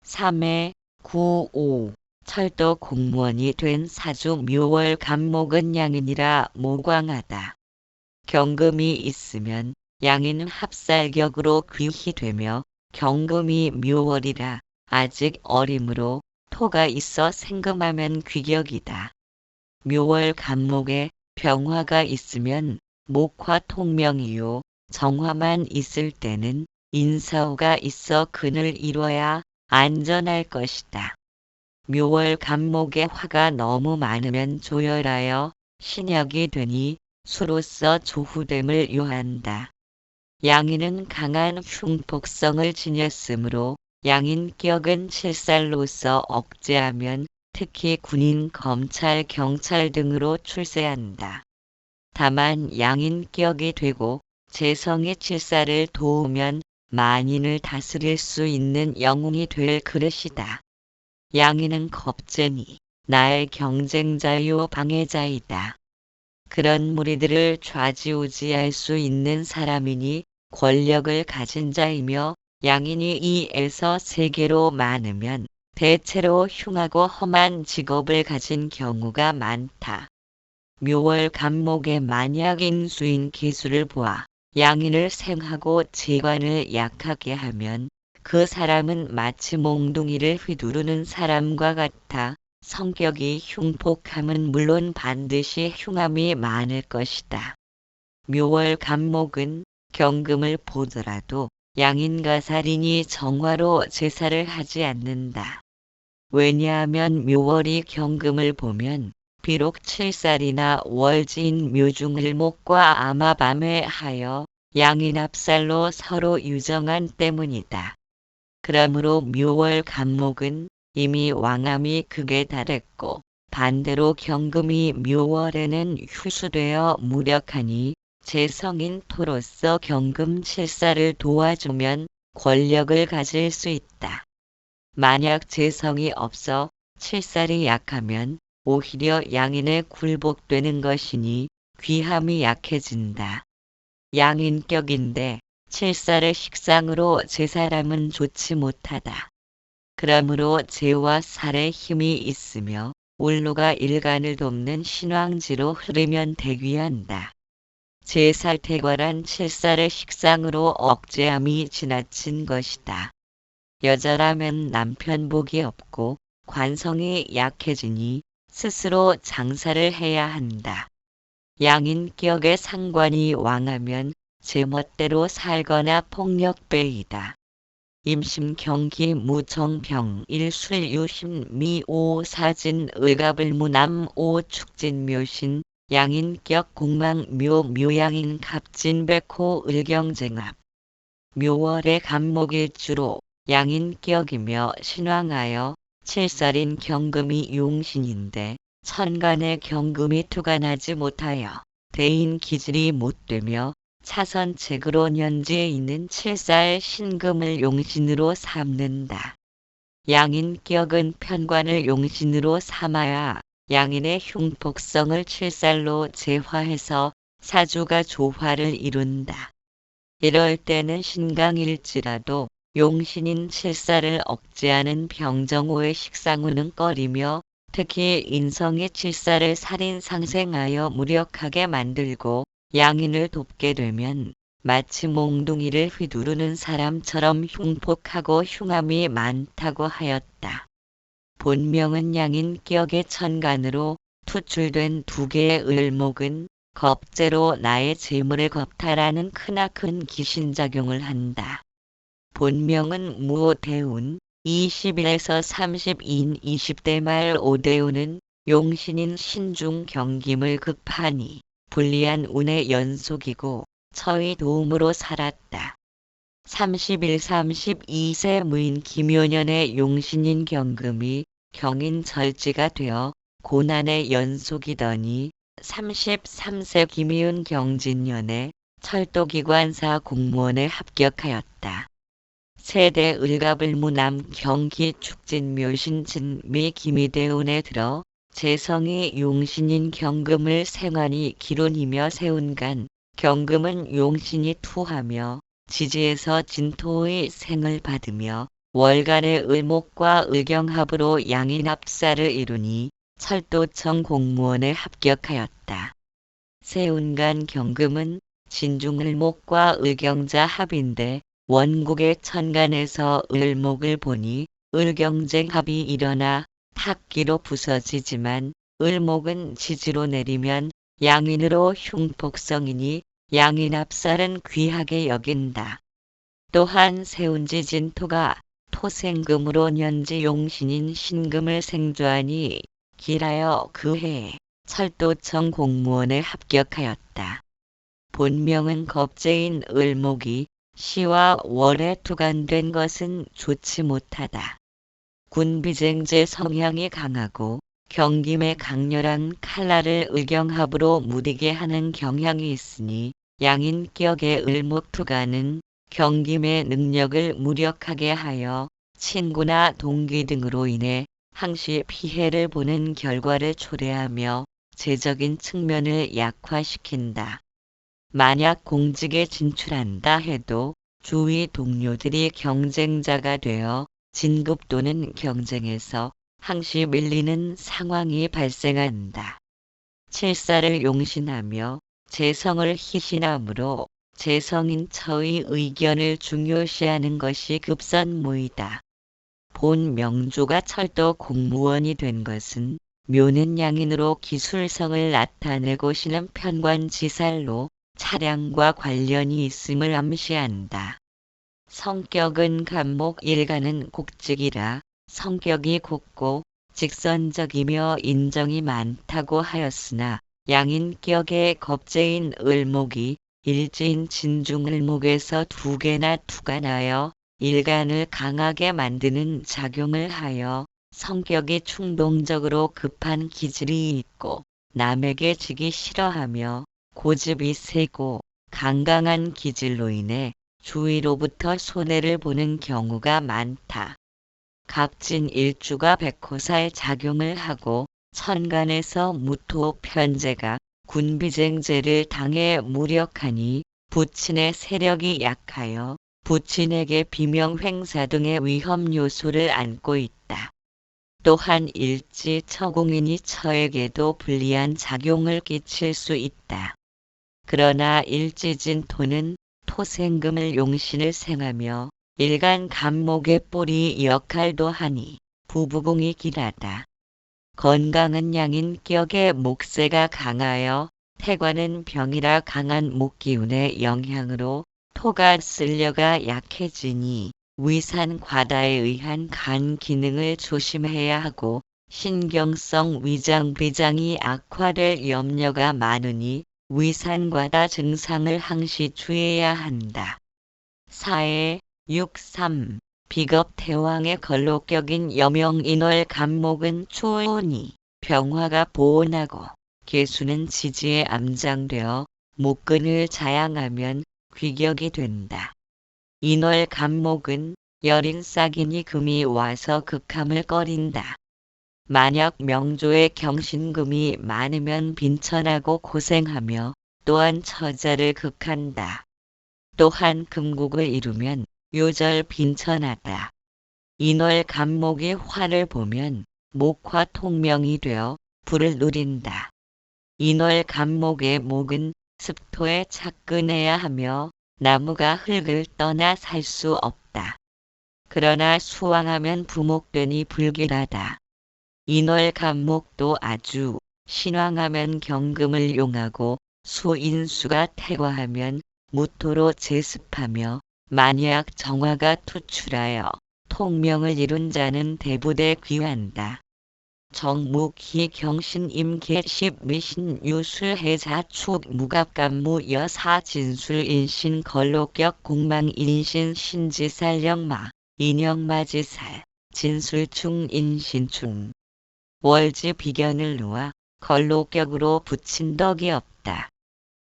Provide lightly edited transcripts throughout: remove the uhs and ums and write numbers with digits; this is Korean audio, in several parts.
3회 9.5 철도 공무원이 된 사주 묘월 간목은 양인이라 모광하다. 경금이 있으면 양인은 합살격으로 귀히 되며 경금이 묘월이라 아직 어림으로 토가 있어 생금하면 귀격이다. 묘월 간목에 병화가 있으면 목화 통명이요 정화만 있을 때는 인사호가 있어 근을 이뤄야 안전할 것이다. 묘월 간목에 화가 너무 많으면 조열하여 신약이 되니 수로서 조후됨을 요한다. 양인은 강한 흉폭성을 지녔으므로 양인격은 칠살로서 억제하면 특히 군인, 검찰, 경찰 등으로 출세한다. 다만 양인격이 되고 재성이 칠살을 도우면 만인을 다스릴 수 있는 영웅이 될 그릇이다. 양인은 겁쟁이, 나의 경쟁자요 방해자이다. 그런 무리들을 좌지우지할 수 있는 사람이니 권력을 가진 자이며 양인이 이에서 세계로 많으면 대체로 흉하고 험한 직업을 가진 경우가 많다. 묘월 간목에 만약 인수인 기수를 보아 양인을 생하고 재관을 약하게 하면 그 사람은 마치 몽둥이를 휘두르는 사람과 같아 성격이 흉폭함은 물론 반드시 흉함이 많을 것이다. 묘월 간목은 경금을 보더라도 양인과 살인이 정화로 제사를 하지 않는다. 왜냐하면 묘월이 경금을 보면 비록 칠살이나 월지인 묘중을목과 아마밤에 하여 양인합살로 서로 유정한 때문이다. 그러므로 묘월 간목은 이미 왕암이 극에 달했고 반대로 경금이 묘월에는 휴수되어 무력하니 재성인 토로서 경금 칠살을 도와주면 권력을 가질 수 있다. 만약 재성이 없어 칠살이 약하면 오히려 양인에 굴복되는 것이니 귀함이 약해진다. 양인격인데 칠살의 식상으로 제사람은 좋지 못하다. 그러므로 재와 살의 힘이 있으며 울루가 일간을 돕는 신왕지로 흐르면 대귀한다. 제살태과란 칠살의 식상으로 억제함이 지나친 것이다. 여자라면 남편 복이 없고 관성이 약해지니 스스로 장사를 해야 한다. 양인격의 상관이 왕하면 제멋대로 살거나 폭력배이다. 임심 경기 무정병 일술 유심 미오 사진 의갑을무남 오 축진 묘신 양인격 공망 묘 묘양인 갑진 백호 을경쟁합 묘월의 간목일주로 양인격이며 신왕하여 칠살인 경금이 용신인데 천간에 경금이 투간하지 못하여 대인 기질이 못되며 차선책으로 년지에 있는 칠살 신금을 용신으로 삼는다. 양인격은 편관을 용신으로 삼아야 양인의 흉폭성을 칠살로 제화해서 사주가 조화를 이룬다. 이럴 때는 신강일지라도 용신인 칠살을 억제하는 병정호의 식상우는 꺼리며 특히 인성의 칠살을 살인 상생하여 무력하게 만들고 양인을 돕게 되면 마치 몽둥이를 휘두르는 사람처럼 흉폭하고 흉함이 많다고 하였다. 본명은 양인격의 천간으로 투출된 두 개의 을목은 겁재로 나의 재물을 겁탈하는 크나큰 기신작용을 한다. 본명은 무오대운 20일에서 30인 20대 말 오대운은 용신인 신중 경김을 급하니 불리한 운의 연속이고 처의 도움으로 살았다. 30일 32세 무인 김효년의 용신인 경금이 경인 절지가 되어 고난의 연속이더니 33세 김희운 경진년에 철도기관사 공무원에 합격하였다. 세대 을갑을무남 경기 축진묘신 미 김희대운에 들어 재성이 용신인 경금을 생환이 기론이며 세운간 경금은 용신이 투하며 지지에서 진토의 생을 받으며 월간의 을목과 을경합으로 양인합사를 이루니 철도청 공무원에 합격하였다. 세운간 경금은 진중을목과 을경자 합인데 원국의 천간에서 을목을 보니 을경쟁합이 일어나 탁기로 부서지지만 을목은 지지로 내리면 양인으로 흉폭성이니 양인합살은 귀하게 여긴다. 또한 세운지진토가 토생금으로 년지 용신인 신금을 생조하니 길하여 그 해에 철도청 공무원에 합격하였다. 본명은 겁재인 을목이 시와 월에 투간된 것은 좋지 못하다. 군비쟁제 성향이 강하고 경김에 강렬한 칼날을 을경합으로 무디게 하는 경향이 있으니 양인격의 을목투간은 경김의 능력을 무력하게 하여 친구나 동기 등으로 인해 항시 피해를 보는 결과를 초래하며 재적인 측면을 약화시킨다. 만약 공직에 진출한다 해도 주위 동료들이 경쟁자가 되어 진급 또는 경쟁에서 항시 밀리는 상황이 발생한다. 칠사를 용신하며 재성을 희신하므로 재성인 처의 의견을 중요시하는 것이 급선무이다. 본 명조가 철도 공무원이 된 것은 묘는 양인으로 기술성을 나타내고 시는 편관지살로 차량과 관련이 있음을 암시한다. 성격은 간목 일간은 곡직이라 성격이 곱고 직선적이며 인정이 많다고 하였으나 양인격의 겁재인 을목이 일지인 진중을목에서 두 개나 투간하여 일간을 강하게 만드는 작용을 하여 성격이 충동적으로 급한 기질이 있고 남에게 지기 싫어하며 고집이 세고 강강한 기질로 인해 주위로부터 손해를 보는 경우가 많다. 갑진 일주가 백호사의 작용을 하고 천간에서 무토 편제가 군비쟁제를 당해 무력하니 부친의 세력이 약하여 부친에게 비명횡사 등의 위험 요소를 안고 있다. 또한 일지 처공인이 처에게도 불리한 작용을 끼칠 수 있다. 그러나 일지진토는 토생금을 용신을 생하며 일간 간목의 뿌리 역할도 하니 부부공이 길하다. 건강한 양인격의 목세가 강하여 태관은 병이라 강한 목기운의 영향으로 토가 쓸려가 약해지니 위산 과다에 의한 간 기능을 조심해야 하고 신경성 위장 비장이 악화될 염려가 많으니 위산 과다 증상을 항시 주의해야 한다. 4에 6.3 비겁 태왕의 걸록격인 여명인월 간목은 초온이 병화가 보온하고 계수는 지지에 암장되어 목근을 자양하면 귀격이 된다. 인월 간목은 여린 싹이니 금이 와서 극함을 꺼린다. 만약 명조에 경신금이 많으면 빈천하고 고생하며 또한 처자를 극한다. 또한 금국을 이루면 요절 빈천하다. 인월 간목이 화를 보면 목화 통명이 되어 불을 누린다. 인월 간목의 목은 습토에 착근해야 하며 나무가 흙을 떠나 살 수 없다. 그러나 수왕하면 부목되니 불길하다. 인월 간목도 아주 신왕하면 경금을 용하고 수인수가 태과하면 무토로 제습하며 만약 정화가 투출하여 통명을 이룬 자는 대부대 귀한다. 정묵희 경신 임계십 미신 유술 해자 축 무갑간무 여사 진술 인신 걸록격 공망 인신 신지살 영마 인영마지살 진술충 인신충 월지 비견을 놓아 걸록격으로 붙인 덕이 없다.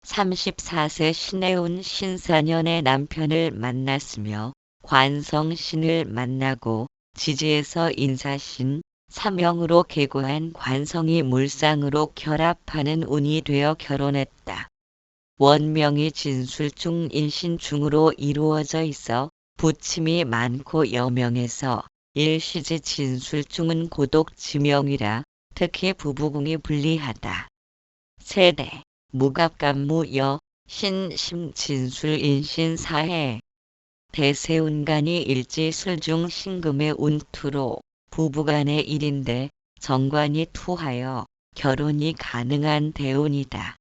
34세 신해운 신사년의 남편을 만났으며 관성신을 만나고 지지에서 인사신 사명으로 계고한 관성이 물상으로 결합하는 운이 되어 결혼했다. 원명이 진술중 인신중으로 이루어져 있어 부침이 많고 여명해서 일시지 진술중은 고독지명이라 특히 부부궁이 불리하다. 세대 무갑간무여 신심 진술 인신사해 대세운간이 일지술중 신금의 운투로 부부간의 일인데 정관이 투하여 결혼이 가능한 대운이다.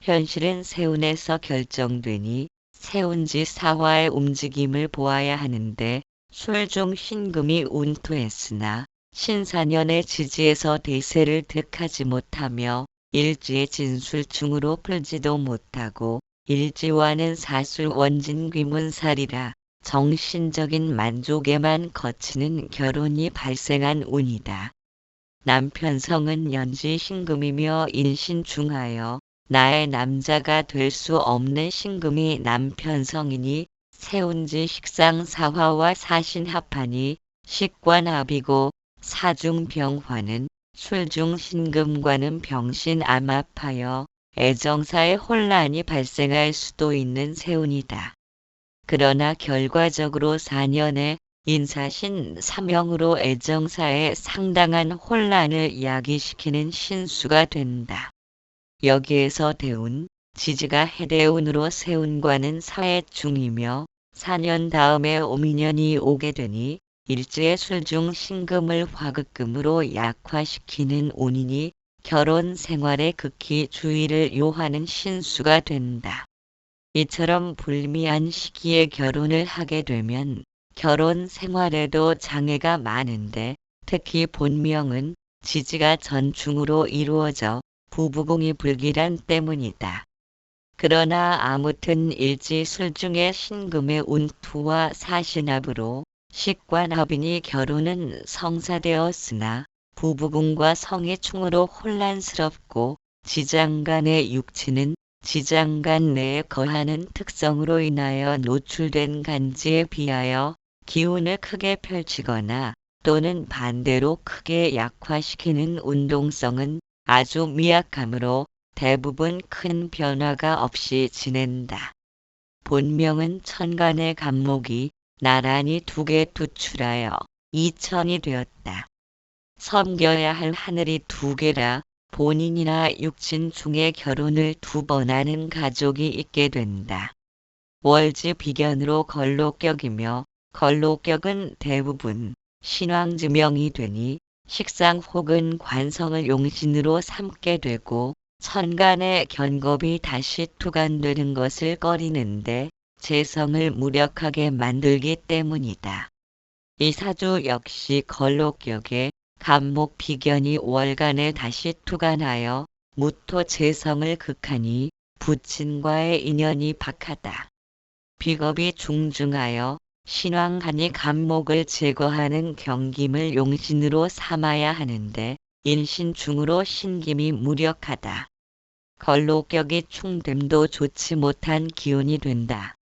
현실은 세운에서 결정되니 세운지 사화의 움직임을 보아야 하는데 술중 신금이 운투했으나 신사년의 지지에서 대세를 득하지 못하며 일지의 진술중으로 풀지도 못하고 일지와는 사술 원진귀문살이라 정신적인 만족에만 거치는 결혼이 발생한 운이다. 남편성은 연지 신금이며 인신중하여 나의 남자가 될 수 없는 신금이 남편성이니 세운지 식상사화와 사신합하니 식관합이고 사중병화는 술중 신금과는 병신암합하여 애정사의 혼란이 발생할 수도 있는 세운이다. 그러나 결과적으로 4년에 인사신 사명으로 애정사에 상당한 혼란을 야기시키는 신수가 된다. 여기에서 대운, 지지가 해대운으로 세운과는 사해중이며 4년 다음에 오미년이 오게 되니 일지의 술중 신금을 화극금으로 약화시키는 운이니 결혼 생활에 극히 주의를 요하는 신수가 된다. 이처럼 불미한 시기에 결혼을 하게 되면 결혼 생활에도 장애가 많은데 특히 본명은 지지가 전중으로 이루어져 부부궁이 불길한 때문이다. 그러나 아무튼 일지술중의 신금의 운투와 사신합으로 식관합이니 결혼은 성사되었으나 부부궁과 성의충으로 혼란스럽고 지장간의 육치는 지장간 내에 거하는 특성으로 인하여 노출된 간지에 비하여 기운을 크게 펼치거나 또는 반대로 크게 약화시키는 운동성은 아주 미약하므로 대부분 큰 변화가 없이 지낸다. 본명은 천간의 간목이 나란히 2개 투출하여 이천이 되었다. 섬겨야 할 하늘이 2개라 본인이나 육친 중에 결혼을 2번 하는 가족이 있게 된다. 월지 비견으로 걸록격이며 걸록격은 대부분 신왕지명이 되니 식상 혹은 관성을 용신으로 삼게 되고 천간의 견겁이 다시 투간되는 것을 꺼리는데 재성을 무력하게 만들기 때문이다. 이 사주 역시 걸록격에 간목 비견이 월간에 다시 투간하여 무토 재성을 극하니 부친과의 인연이 박하다. 비겁이 중중하여 신왕간이 간목을 제거하는 경김을 용신으로 삼아야 하는데 인신중으로 신김이 무력하다. 걸록격이 충됨도 좋지 못한 기운이 된다.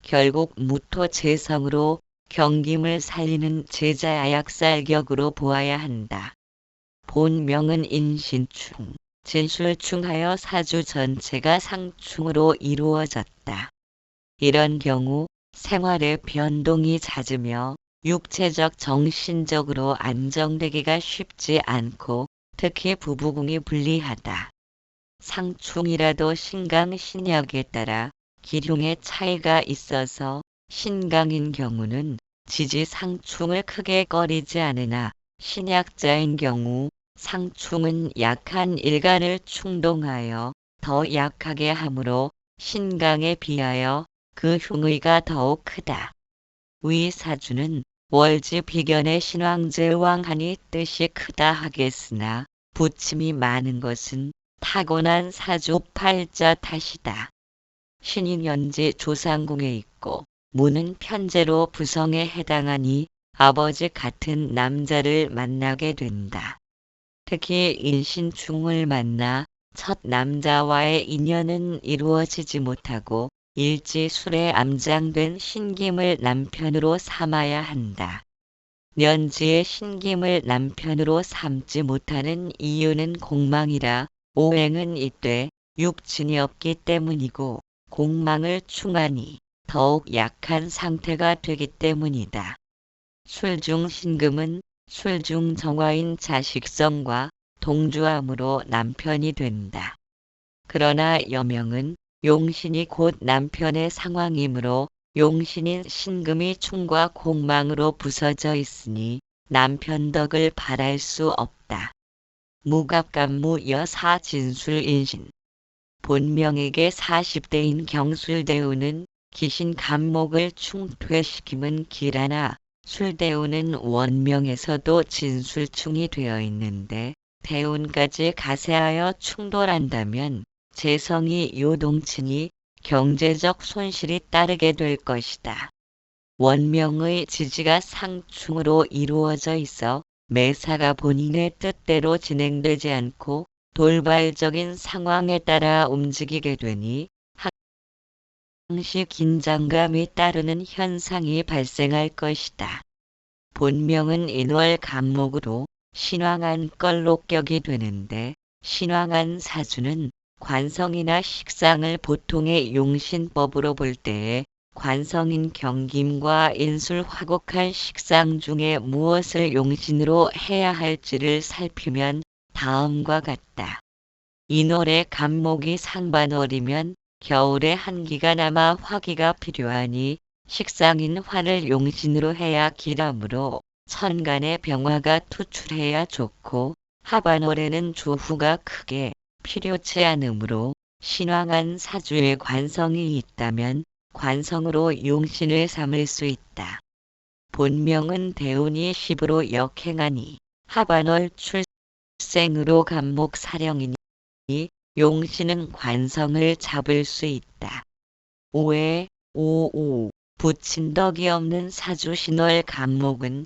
결국 무토 재성으로 경김을 살리는 제자야약살격으로 보아야 한다. 본명은 인신충, 진술충하여 사주 전체가 상충으로 이루어졌다. 이런 경우 생활의 변동이 잦으며 육체적 정신적으로 안정되기가 쉽지 않고 특히 부부궁이 불리하다. 상충이라도 신강 신약에 따라 기흉의 차이가 있어서 신강인 경우는 지지상충을 크게 꺼리지 않으나 신약자인 경우 상충은 약한 일간을 충동하여 더 약하게 하므로 신강에 비하여 그 흉의가 더욱 크다. 위 사주는 월지 비견의 신왕제왕하니 뜻이 크다 하겠으나 부침이 많은 것은 타고난 사주 팔자 탓이다. 신인 연지 조상궁에 있고 무는 편제로 부성에 해당하니 아버지 같은 남자를 만나게 된다. 특히 인신충을 만나 첫 남자와의 인연은 이루어지지 못하고 일지술에 암장된 신김을 남편으로 삼아야 한다. 년지의 신김을 남편으로 삼지 못하는 이유는 공망이라 오행은 이때 육친이 없기 때문이고 공망을 충하니 더욱 약한 상태가 되기 때문이다. 술중신금은 술중정화인 자식성과 동주함으로 남편이 된다. 그러나 여명은 용신이 곧 남편의 상황이므로 용신인 신금이 충과 공망으로 부서져 있으니 남편 덕을 바랄 수 없다. 무갑간무 여사 진술인신. 본명에게 40대인 경술대우는 기신 간목을 충퇴시킴은 기라나 술대우는 원명에서도 진술충이 되어 있는데 대운까지 가세하여 충돌한다면 재성이 요동치니 경제적 손실이 따르게 될 것이다. 원명의 지지가 상충으로 이루어져 있어 매사가 본인의 뜻대로 진행되지 않고 돌발적인 상황에 따라 움직이게 되니 항시 긴장감이 따르는 현상이 발생할 것이다. 본명은 인월 간목으로 신왕한 걸로 격이 되는데 신왕한 사주는 관성이나 식상을 보통의 용신법으로 볼 때에 관성인 경김과 인술 화곡한 식상 중에 무엇을 용신으로 해야 할지를 살피면 다음과 같다. 인월의 간목이 상반월이면 겨울에 한기가 남아 화기가 필요하니 식상인 화를 용신으로 해야 기람으로 천간의 병화가 투출해야 좋고 하반월에는 조후가 크게 필요치 않으므로 신왕한 사주에 관성이 있다면 관성으로 용신을 삼을 수 있다. 본명은 대운이 10으로 역행하니 하반월 출생으로 간목 사령이니 용신은 관성을 잡을 수 있다. 5회 5 붙인 덕이 없는 사주 신월 간목은